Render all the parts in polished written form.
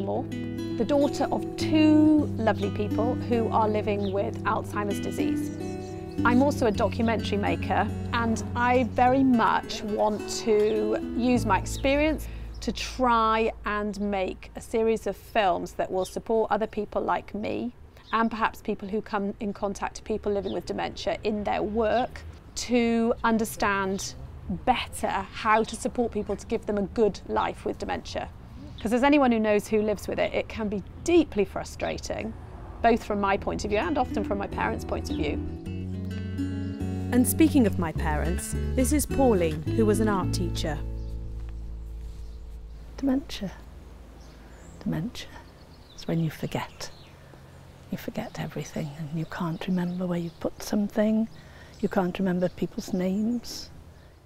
Littlemore, the daughter of two lovely people who are living with Alzheimer's disease. I'm also a documentary maker, and I very much want to use my experience to try and make a series of films that will support other people like me, and perhaps people who come in contact with people living with dementia in their work, to understand better how to support people to give them a good life with dementia. Because as anyone who knows who lives with it, it can be deeply frustrating, both from my point of view and often from my parents' point of view. And speaking of my parents, this is Pauline, who was an art teacher. Dementia. Dementia. It's when you forget. You forget everything and you can't remember where you put something. You can't remember people's names.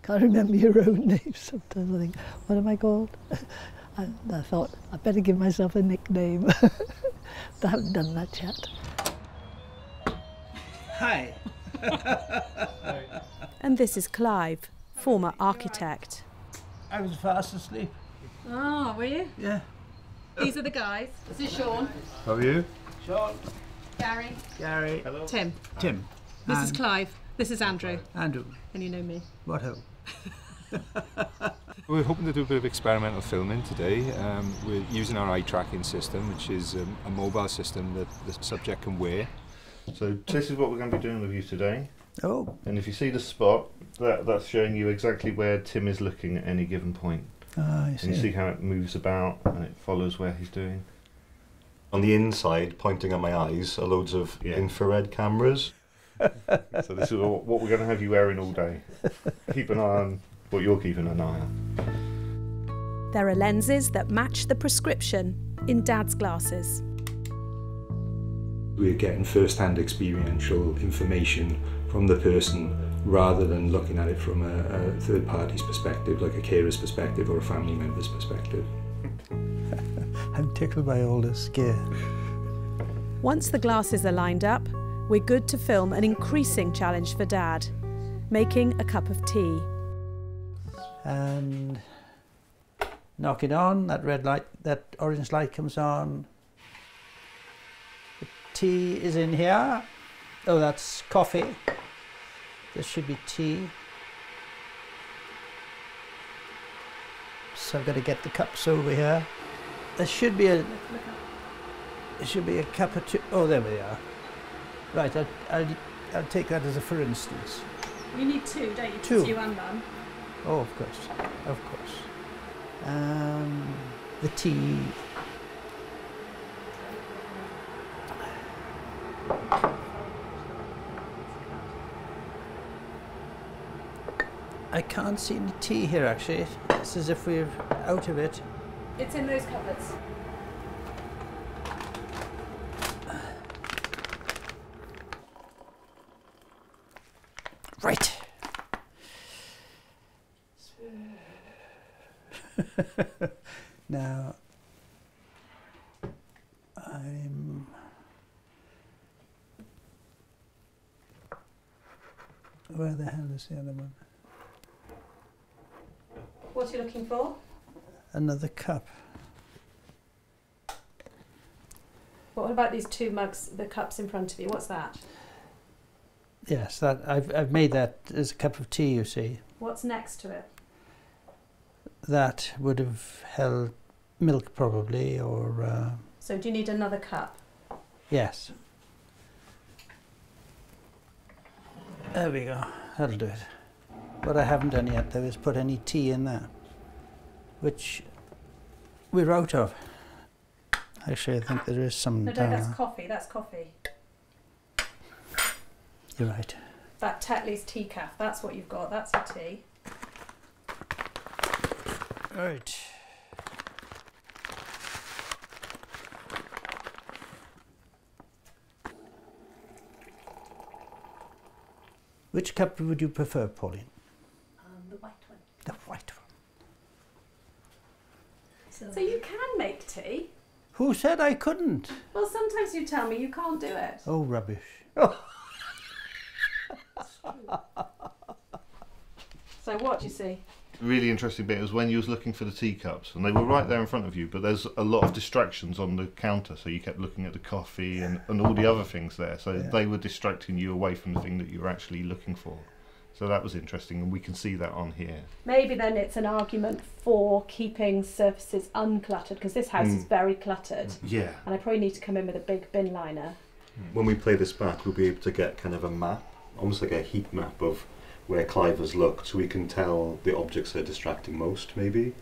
Can't remember your own name sometimes. I think, what am I called? I thought, I better give myself a nickname. But I haven't done that yet. Hi. And this is Clive, former architect. I was fast asleep. Oh, were you? Yeah. These are the guys. This is Sean. How are you? Sean. Gary. Gary. Hello. Tim. Tim. This is Clive. This is Andrew. Andrew. And you know me. What ho? We're hoping to do a bit of experimental filming today. We're using our eye tracking system, which is a mobile system that the subject can wear. So this is what we're going to be doing with you today. Oh. And if you see the spot, that's showing you exactly where Tim is looking at any given point. Ah, I see. And you see how it moves about and it follows where he's doing. On the inside, pointing at my eyes, are loads of infrared cameras. So this is what we're going to have you wearing all day. Keep an eye on what you're keeping an eye on. There are lenses that match the prescription in Dad's glasses. We're getting first-hand experiential information from the person rather than looking at it from a third party's perspective, like a carer's perspective or a family member's perspective. I'm tickled by all this gear. Once the glasses are lined up, we're good to film an increasing challenge for Dad, making a cup of tea. And knock it on, that red light, that orange light comes on. The tea is in here. Oh, that's coffee. This should be tea. So I've got to get the cups over here. There should be a cup of tea. Oh, there we are. Right, I'll take that as a for instance. You need two, don't you? Two. You and Mum. Oh, of course, of course. The tea. I can't see any tea here actually. It's as if we're out of it. It's in those cupboards. Right. Now, where the hell is the other one? What are you looking for? Another cup. What about these two mugs, the cups in front of you? What's that? Yes, that I've made that as a cup of tea, you see. What's next to it? That would have held milk probably, or... So do you need another cup? Yes. There we go, that'll do it. What I haven't done yet though is put any tea in there, which we're out of. Actually, I think there is some No, down that's there. coffee, that's coffee. You're right. That Tetley's decaf, that's what you've got, that's your tea. Right. Which cup would you prefer, Pauline? The white one. The white one. So you can make tea? Who said I couldn't? Well, sometimes you tell me you can't do it. Oh, rubbish. So what do you see? Really interesting bit was when you was looking for the teacups, and they were right there in front of you, but there's a lot of distractions on the counter, so you kept looking at the coffee and all the other things there, so they were distracting you away from the thing that you were actually looking for. So that was interesting, and we can see that on here. Maybe then it's an argument for keeping surfaces uncluttered, because this house is very cluttered. Yeah. And I probably need to come in with a big bin liner. When we play this back, we'll be able to get kind of a map, almost like a heat map of where Clive has looked, so we can tell the objects that are distracting most, maybe.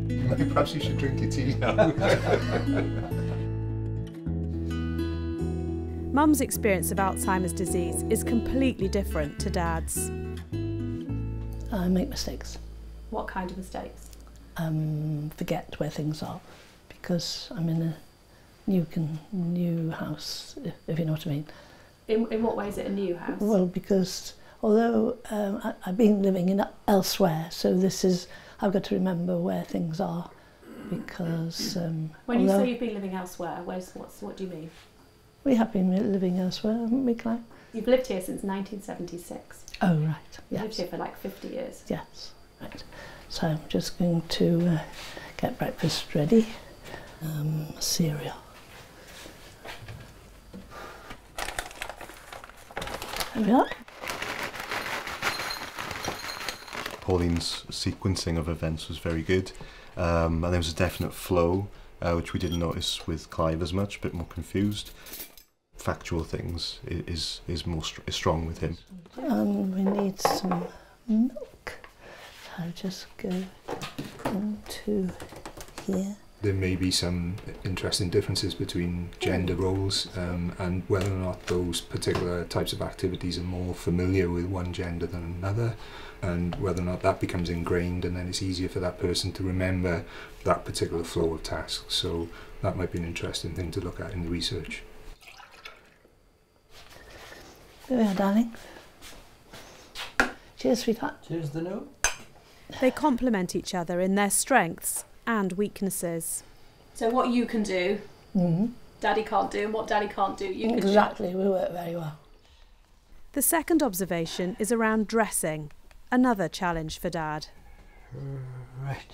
Perhaps you should drink your tea now. Mum's experience of Alzheimer's disease is completely different to Dad's. I make mistakes. What kind of mistakes? Forget where things are, because I'm in a new house, if you know what I mean. In what way is it a new house? Well, because although I've been living elsewhere, so I've got to remember where things are, because when you say you've been living elsewhere, what do you mean? We have been living elsewhere, haven't we, Clive? You've lived here since 1976. Oh, right, yes. You've lived here for like 50 years. Yes, right. So I'm just going to get breakfast ready. Cereal. There we are. Pauline's sequencing of events was very good, and there was a definite flow, which we didn't notice with Clive as much, a bit more confused. Factual things is strong with him. We need some milk. So I'll just go into here. There may be some interesting differences between gender roles and whether or not those particular types of activities are more familiar with one gender than another, and whether or not that becomes ingrained and then it's easier for that person to remember that particular flow of tasks. So that might be an interesting thing to look at in the research. There we are, darling. Cheers, sweetheart. Cheers, the no. They complement each other in their strengths and weaknesses. So what you can do, Daddy can't do, and what Daddy can't do, you can do. Exactly, we work very well. The second observation is around dressing, another challenge for Dad. Right.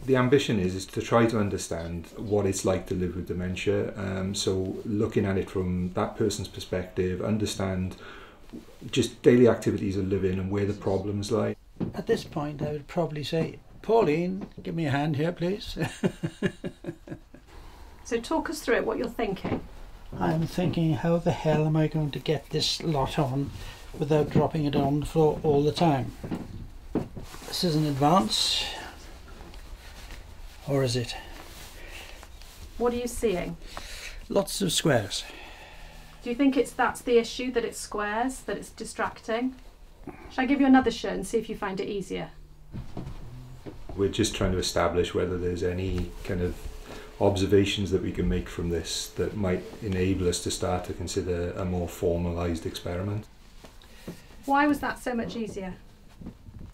The ambition is to try to understand what it's like to live with dementia. So looking at it from that person's perspective, understand just daily activities of living and where the problems lie. At this point, I would probably say, Pauline, give me a hand here, please. So talk us through it, what you're thinking. I'm thinking, how the hell am I going to get this lot on without dropping it on the floor all the time? This is an advance. Or is it? What are you seeing? Lots of squares. Do you think that's the issue, that it's squares, that it's distracting? Shall I give you another shirt and see if you find it easier? We're just trying to establish whether there's any kind of observations that we can make from this that might enable us to start to consider a more formalised experiment. Why was that so much easier?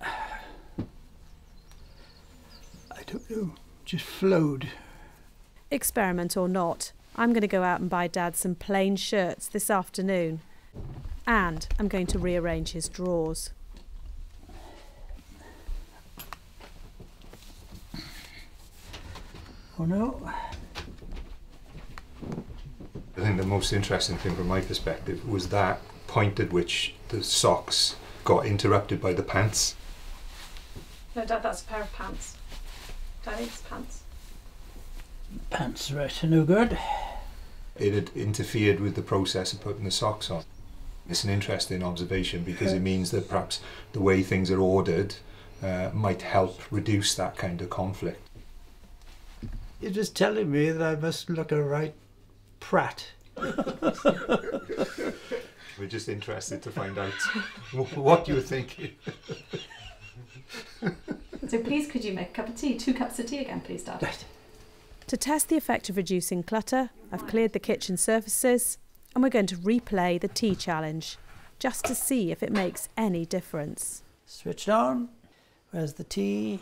I don't know. Just flowed. Experiment or not, I'm going to go out and buy Dad some plain shirts this afternoon. And I'm going to rearrange his drawers. Oh no. I think the most interesting thing from my perspective was that point at which the socks got interrupted by the pants. No, Dad, that's a pair of pants. Daddy, it's pants. Pants right, no good. It had interfered with the process of putting the socks on. It's an interesting observation because it means that perhaps the way things are ordered might help reduce that kind of conflict. You're just telling me that I must look a right prat. We're just interested to find out what you're thinking. So please could you make a cup of tea? 2 cups of tea again, please, Dad. Right. To test the effect of reducing clutter, I've cleared the kitchen surfaces and we're going to replay the tea challenge, just to see if it makes any difference. Switched on. Where's the tea?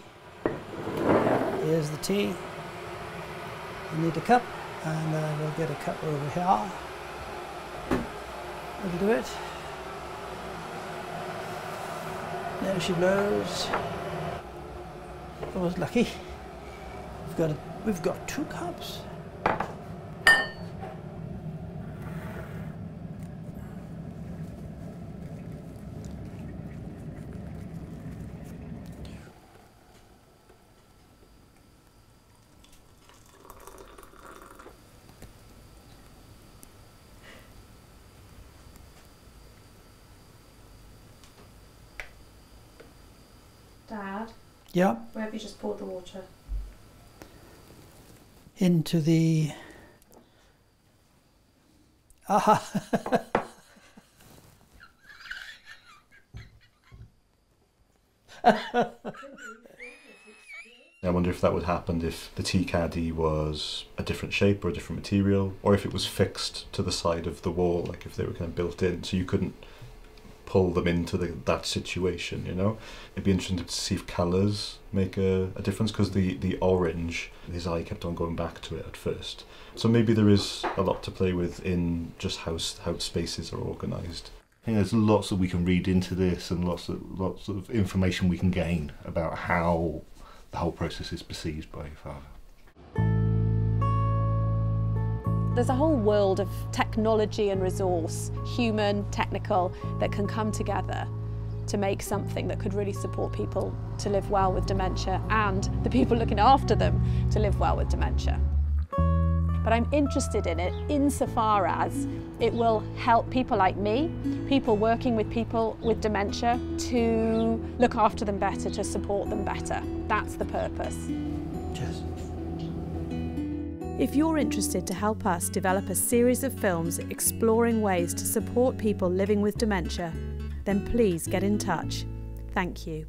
Here's the tea. I need a cup, and I will get a cup over here. That'll do it. There she blows. I was lucky. We've got 2 cups. Dad, Yeah, where have you just poured the water? into the... Aha! I wonder if that would happen if the tea caddy was a different shape or a different material, or if it was fixed to the side of the wall, like if they were kind of built in, so you couldn't pull them into that situation, you know? It'd be interesting to see if colours make a difference, because the orange, his eye kept on going back to it at first. So maybe there is a lot to play with in just how spaces are organised. I think there's lots that we can read into this, and lots of information we can gain about how the whole process is perceived by your father. There's a whole world of technology and resource, human, technical, that can come together to make something that could really support people to live well with dementia and the people looking after them to live well with dementia. But I'm interested in it insofar as it will help people like me, people working with people with dementia, to look after them better, to support them better. That's the purpose. Cheers. If you're interested to help us develop a series of films exploring ways to support people living with dementia, then please get in touch. Thank you.